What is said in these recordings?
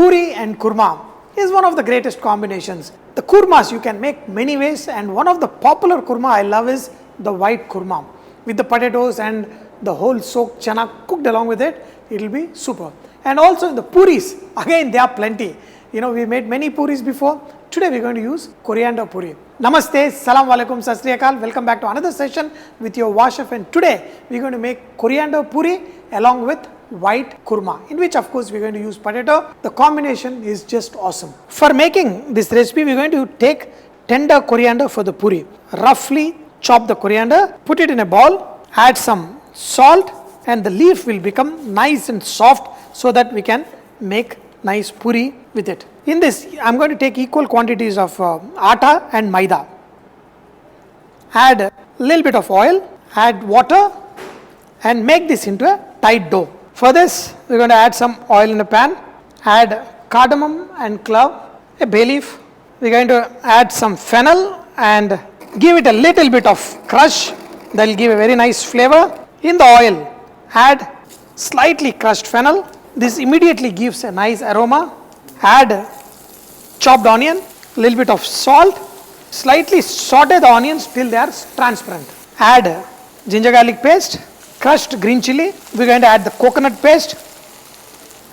Puri and kurma is one of the greatest combinations. The kurmas you can make many ways, and one of the popular kurma I love is the white kurma with the potatoes and the whole soaked chana cooked along with it. It will be super. And also in the puris, again there are plenty. We made many puris before. Today we are going to use coriander puri. Namaste, salam alaikum, sat sri akal. Welcome back to another session with your Vahchef, and today we are going to make coriander puri along with white kurma, in which of course we are going to use potato. The combination is just awesome. For making this recipe, we are going to take tender coriander for the puri. Roughly chop the coriander, put it in a bowl, add some salt, and the leaf will become nice and soft so that we can make nice puri with it. In this, I am going to take equal quantities of atta and maida. Add a little bit of oil, add water, and make this into a tight dough. For this, we are going to add some oil in a pan, add cardamom and clove, a bay leaf. We are going to add some fennel and give it a little bit of crush. That will give a very nice flavor. In the oil, add slightly crushed fennel. This immediately gives a nice aroma. Add chopped onion, little bit of salt, slightly saute the onions till they are transparent. Add ginger garlic paste, crushed green chilli. We are going to add the coconut paste.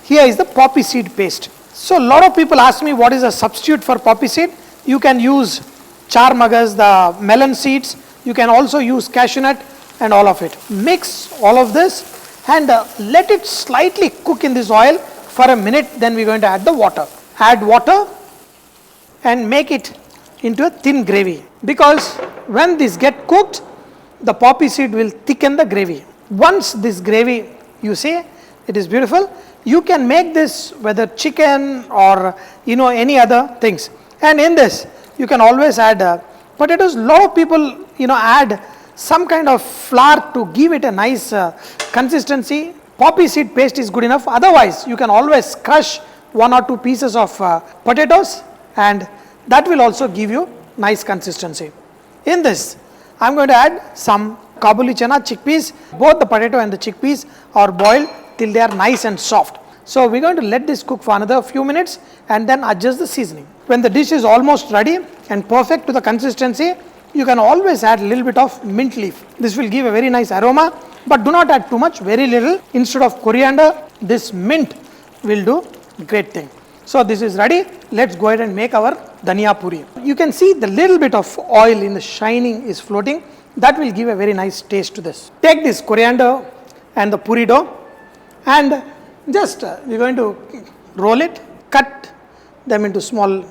Here is the poppy seed paste. So a lot of people ask me what is a substitute for poppy seed. You can use char magas, the melon seeds. You can also use cashew nut and all of it. Mix all of this and let it slightly cook in this oil for a minute. Then we are going to add the water. Add water and make it into a thin gravy, because when this get cooked, the poppy seed will thicken the gravy. Once this gravy, you see, it is beautiful, you can make this whether chicken or any other things. And in this, you can always add potatoes. A lot of people add some kind of flour to give it a nice consistency. Poppy seed paste is good enough. Otherwise, you can always crush 1 or 2 pieces of potatoes, and that will also give you nice consistency. In this, I am going to add some kabuli chana, chickpeas. Both the potato and the chickpeas are boiled till they are nice and soft. So we are going to let this cook for another few minutes and then adjust the seasoning. When the dish is almost ready and perfect to the consistency, you can always add a little bit of mint leaf. This will give a very nice aroma, but do not add too much, very little. Instead of coriander, this mint will do great thing. So this is ready. Let's go ahead and make our dhania puri. You can see the little bit of oil in the shining is floating. That will give a very nice taste to this. Take this coriander and the puri dough and just we are going to roll it, cut them into small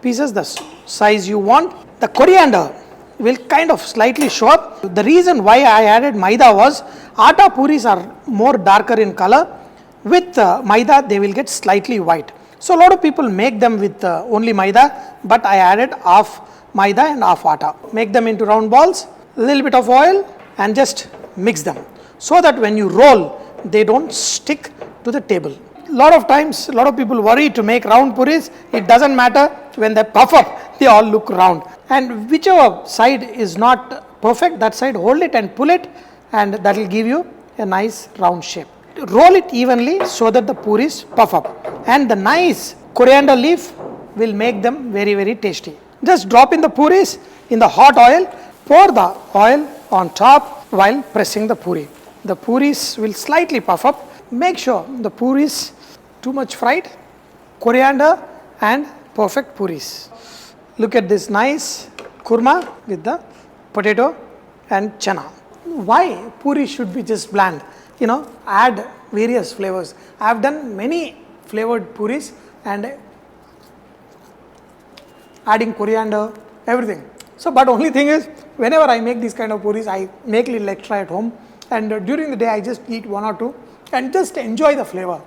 pieces, the size you want. The coriander will kind of slightly show up. The reason why I added maida was atta puris are more darker in color. With maida, they will get slightly white. So a lot of people make them with only maida, but I added half maida and half atta. Make them into round balls, a little bit of oil, and just mix them so that when you roll, they don't stick to the table. A lot of times, a lot of people worry to make round puris. It doesn't matter. When they puff up, they all look round. And whichever side is not perfect, that side hold it and pull it, and that will give you a nice round shape. Roll it evenly so that the puris puff up, and the nice coriander leaf will make them very, very tasty. Just drop in the puris in the hot oil, pour the oil on top while pressing the puri. The puris will slightly puff up. Make sure the puris too much fried, coriander and perfect puris. Look at this nice kurma with the potato and chana. Why puri should be just bland? Add various flavors. I have done many flavored puris and adding coriander, everything. So, but only thing is, whenever I make these kind of puris, I make little extra at home, and during the day I just eat 1 or 2 and just enjoy the flavor.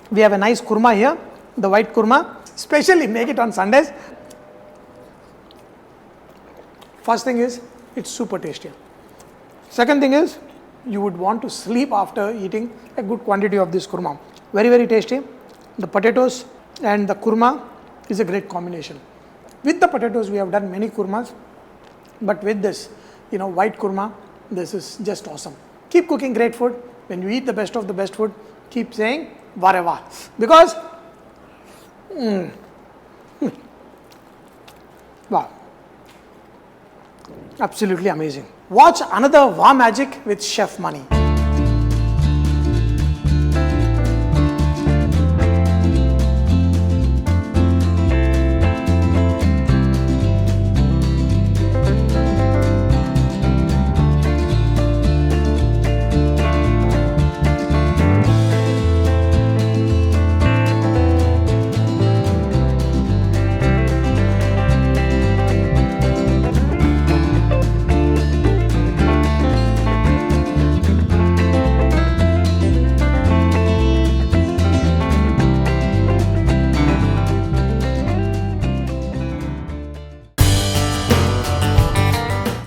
We have a nice kurma here, the white kurma. Especially make it on Sundays. First thing is, it's super tasty. Second thing is, you would want to sleep after eating a good quantity of this kurma. Very, very tasty. The potatoes and the kurma is a great combination. With the potatoes, we have done many kurmas, but with this, white kurma, this is just awesome. Keep cooking great food. When you eat the best of the best food, keep saying, "Vare vah," because Wow. Absolutely amazing. Watch another Wow Magic with Chef Money.